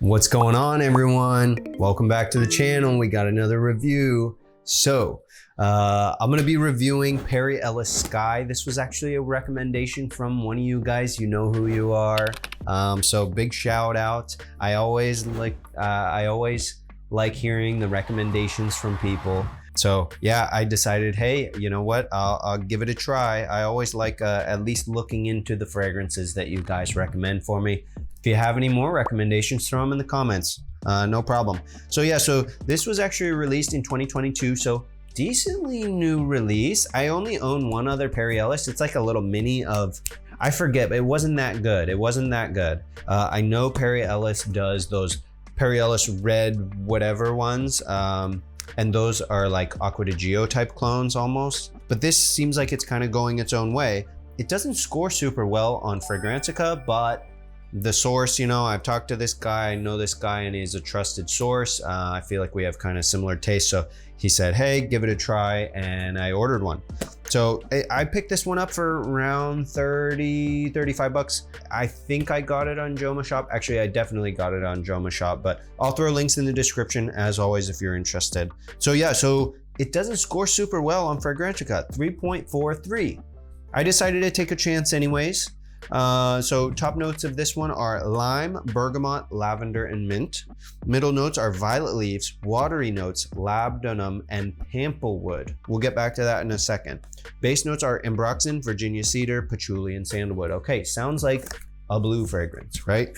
What's going on, everyone? Welcome back to the channel. We got another review. So I'm going to be reviewing Perry Ellis Sky. This was actually a recommendation from one of you guys. You know who you are. So big shout out. I always like hearing the recommendations from people. So yeah, I decided, hey, you know what? I'll give it a try. I always like at least looking into the fragrances that you guys recommend for me. If you have any more recommendations, throw them in the comments. No problem. So yeah, so this was actually released in 2022. So decently new release. I only own one other Perry Ellis. It's like a little mini of, I forget, but it wasn't that good. It wasn't that good. I know Perry Ellis does those Perry Ellis red whatever ones. And those are like Acqua di Gio type clones almost. But this seems like it's kind of going its own way. It doesn't score super well on Fragrantica, but the source, you know, I've talked to this guy, I know this guy, and he's a trusted source. I feel like we have kind of similar tastes. So he said, hey, give it a try, and I ordered one. So I picked this one up for around 30, 35 bucks. I think I got it on Joma Shop. Actually, I definitely got it on Joma Shop, but I'll throw links in the description as always if you're interested. So yeah, so it doesn't score super well on Fragrantica, 3.43. I decided to take a chance anyways. So top notes of this one are lime, bergamot, lavender, and mint. Middle notes are violet leaves, watery notes, labdanum, and pamplewood. We'll get back to that in a second. Base notes are ambroxan, Virginia cedar, patchouli, and sandalwood. Okay, sounds like a blue fragrance, right?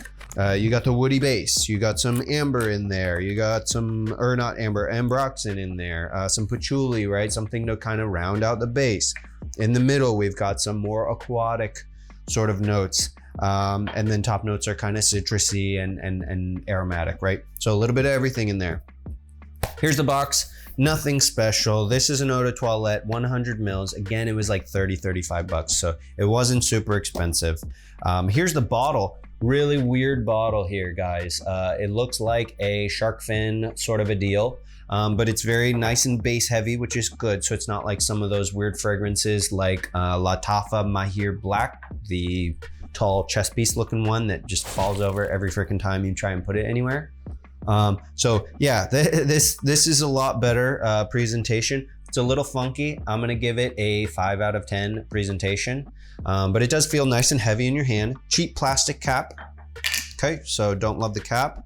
You got the woody base, you got some amber in there, you got some, or not amber, ambroxan in there, some patchouli, right? Something to kind of round out the base. In the middle, we've got some more aquatic sort of notes, and then top notes are kind of citrusy and aromatic, right? So a little bit of everything in there. Here's the box, nothing special. This is an eau de toilette, 100 mils. Again, it was like 30, 35 bucks, so it wasn't super expensive. Here's the bottle, really weird bottle here, guys. It looks like a shark fin sort of a deal. But it's very nice and base heavy, which is good. So it's not like some of those weird fragrances like Latafa Mahir Black, the tall chest piece looking one that just falls over every freaking time you try and put it anywhere. So yeah, this is a lot better presentation. It's a little funky. I'm gonna give it a 5 out of 10 presentation, but it does feel nice and heavy in your hand. Cheap plastic cap. Okay, so don't love the cap.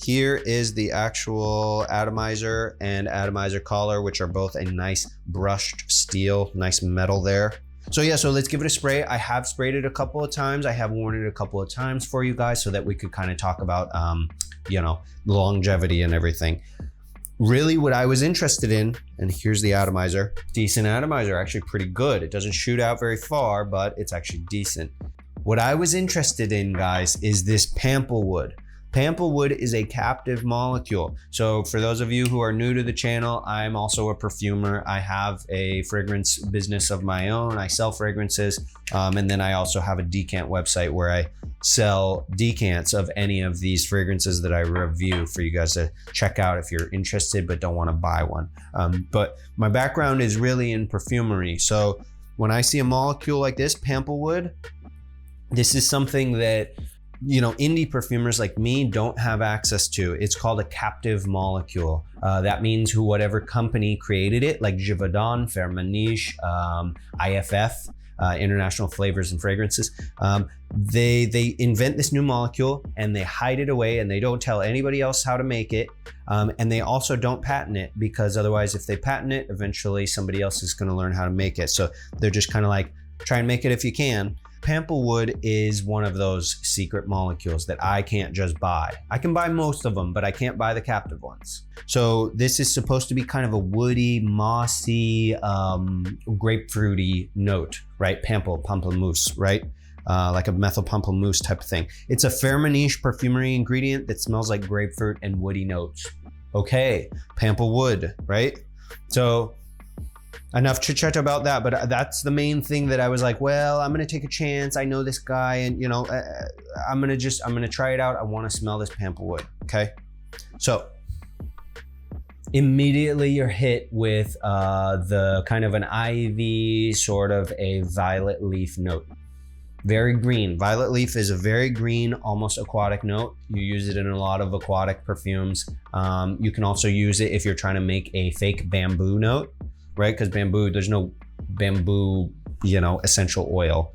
Here is the actual atomizer and atomizer collar, which are both a nice brushed steel, nice metal there. So yeah, so let's give it a spray. I have sprayed it a couple of times. I have worn it a couple of times for you guys so that we could kind of talk about, you know, longevity and everything. Really what I was interested in, and here's the atomizer, decent atomizer, actually pretty good. It doesn't shoot out very far, but it's actually decent. What I was interested in, guys, is this pamplewood. Pamplewood is a captive molecule. So for those of you who are new to the channel, I'm also a perfumer. I have a fragrance business of my own. I sell fragrances. And then I also have a decant website where I sell decants of any of these fragrances that I review for you guys to check out if you're interested but don't want to buy one. But my background is really in perfumery. So when I see a molecule like this, pamplewood, this is something that, you know, indie perfumers like me don't have access to. It's called a captive molecule. That means whatever company created it, like Givaudan, Firmenich, IFF, International Flavors and Fragrances, they invent this new molecule and they hide it away and they don't tell anybody else how to make it. And they also don't patent it because otherwise if they patent it, eventually somebody else is gonna learn how to make it. So they're just kind of like, try and make it if you can. Pamplewood is one of those secret molecules that I can't just buy. I can buy most of them, but I can't buy the captive ones. So this is supposed to be kind of a woody, mossy, grapefruity note, right? Pamplemousse, right? Like a methyl pamplemousse type of thing. It's a Firmenich perfumery ingredient that smells like grapefruit and woody notes. Okay, pamplewood, right? So enough chit chat about that, but that's the main thing that I was like, well, I'm gonna take a chance. I know this guy, and you know, I'm gonna try it out. I want to smell this pamplewood. Okay, so immediately you're hit with the kind of an ivy, sort of a violet leaf note. Very green. Violet leaf is a very green, almost aquatic note. You use it in a lot of aquatic perfumes. You can also use it if you're trying to make a fake bamboo note, right? Because bamboo, there's no bamboo, essential oil.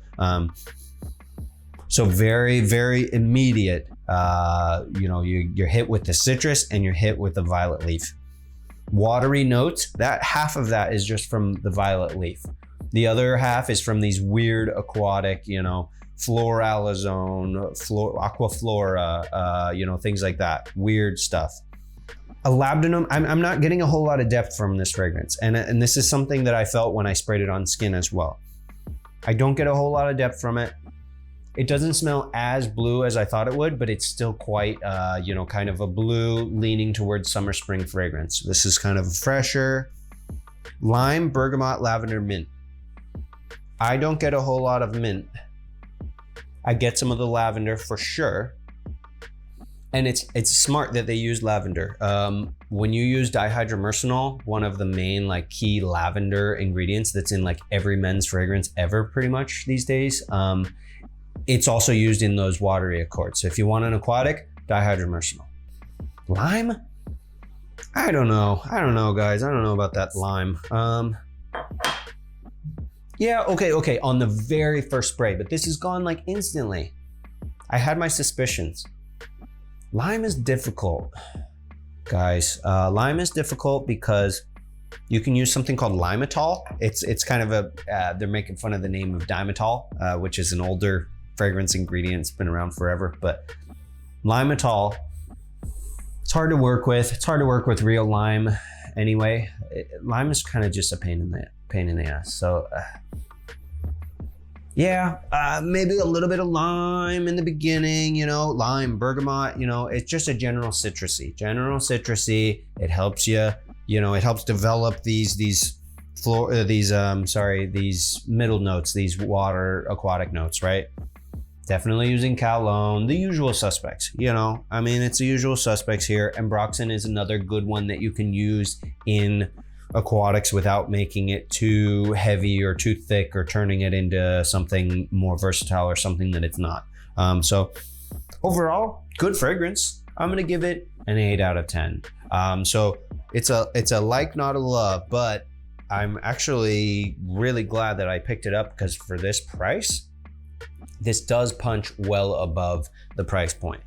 So very, very immediate. You're hit with the citrus and you're hit with the violet leaf. Watery notes, that half of that is just from the violet leaf. The other half is from these weird aquatic, floralizone, aquaflora, things like that, weird stuff. A labdanum, I'm not getting a whole lot of depth from this fragrance. And this is something that I felt when I sprayed it on skin as well. I don't get a whole lot of depth from it. It doesn't smell as blue as I thought it would, but it's still quite, kind of a blue leaning towards summer spring fragrance. This is kind of a fresher lime, bergamot, lavender, mint. I don't get a whole lot of mint. I get some of the lavender for sure. And it's smart that they use lavender. When you use dihydromercenol, one of the main key lavender ingredients that's in every men's fragrance ever pretty much these days, it's also used in those watery accords. So if you want an aquatic, dihydromercenol. Lime? I don't know guys. I don't know about that lime. Yeah, okay, on the very first spray, but this is gone instantly. I had my suspicions. Lime is difficult, guys. Lime is difficult because you can use something called limetol. It's kind of they're making fun of the name of dimetol, which is an older fragrance ingredient. It's been around forever, but limetol, it's hard to work with. It's hard to work with real lime anyway. Lime is kind of just a pain in the ass. So maybe a little bit of lime in the beginning, lime, bergamot, it's just a general citrusy. It helps you, it helps develop these middle notes, these water aquatic notes, right? Definitely using Calone, the usual suspects, it's the usual suspects here. Ambroxan is another good one that you can use in aquatics without making it too heavy or too thick or turning it into something more versatile or something that it's not. So overall, good fragrance. I'm gonna give it an 8 out of 10. So it's a like, not a love, but I'm actually really glad that I picked it up because for this price, this does punch well above the price point.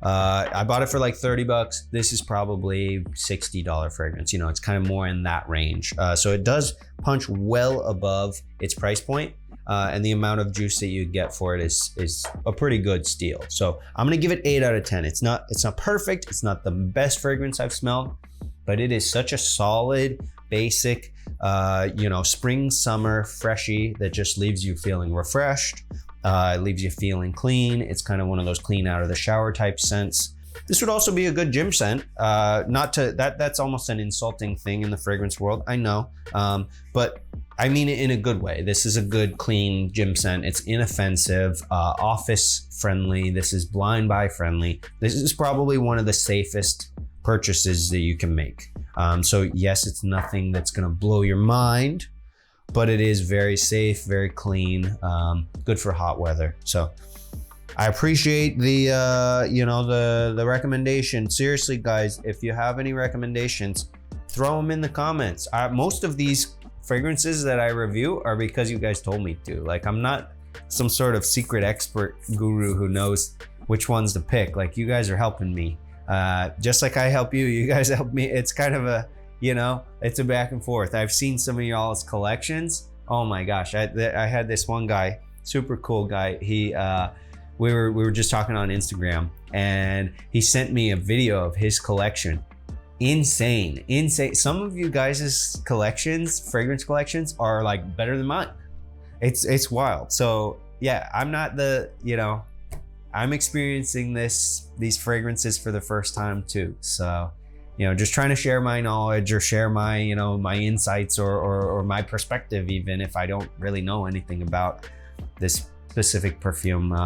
I bought it for $30. This is probably $60 fragrance. It's kind of more in that range. So it does punch well above its price point, and the amount of juice that you get for it is a pretty good steal. So I'm gonna give it 8 out of 10. It's not perfect. It's not the best fragrance I've smelled, but it is such a solid, basic, spring, summer, freshie that just leaves you feeling refreshed. It leaves you feeling clean. It's kind of one of those clean out of the shower type scents. This would also be a good gym scent. That's almost an insulting thing in the fragrance world, I know. But I mean it in a good way. This is a good, clean gym scent. It's inoffensive, office friendly. This is blind buy friendly. This is probably one of the safest purchases that you can make. So yes, it's nothing that's gonna blow your mind, but it is very safe, very clean, good for hot weather. So I appreciate the recommendation. Seriously, guys, if you have any recommendations, throw them in the comments. Most of these fragrances that I review are because you guys told me to. I'm not some sort of secret expert guru who knows which ones to pick. You guys are helping me. Just like I help you, you guys help me. It's kind of a, it's a back and forth. I've seen some of y'all's collections. Oh my gosh. I had this one guy, super cool guy. We were just talking on Instagram and he sent me a video of his collection. Insane. Some of you guys' collections, fragrance collections are better than mine. It's wild. So yeah, I'm not I'm experiencing these fragrances for the first time too. So, just trying to share my knowledge or share my, my insights or my perspective, even if I don't really know anything about this specific perfume.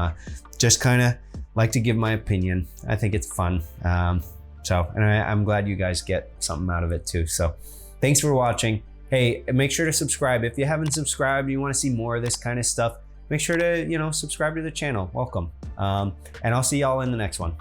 Just kind of like to give my opinion. I think it's fun. And I'm glad you guys get something out of it too. So thanks for watching. Hey, make sure to subscribe. If you haven't subscribed, you want to see more of this kind of stuff, make sure to, subscribe to the channel. Welcome. And I'll see y'all in the next one.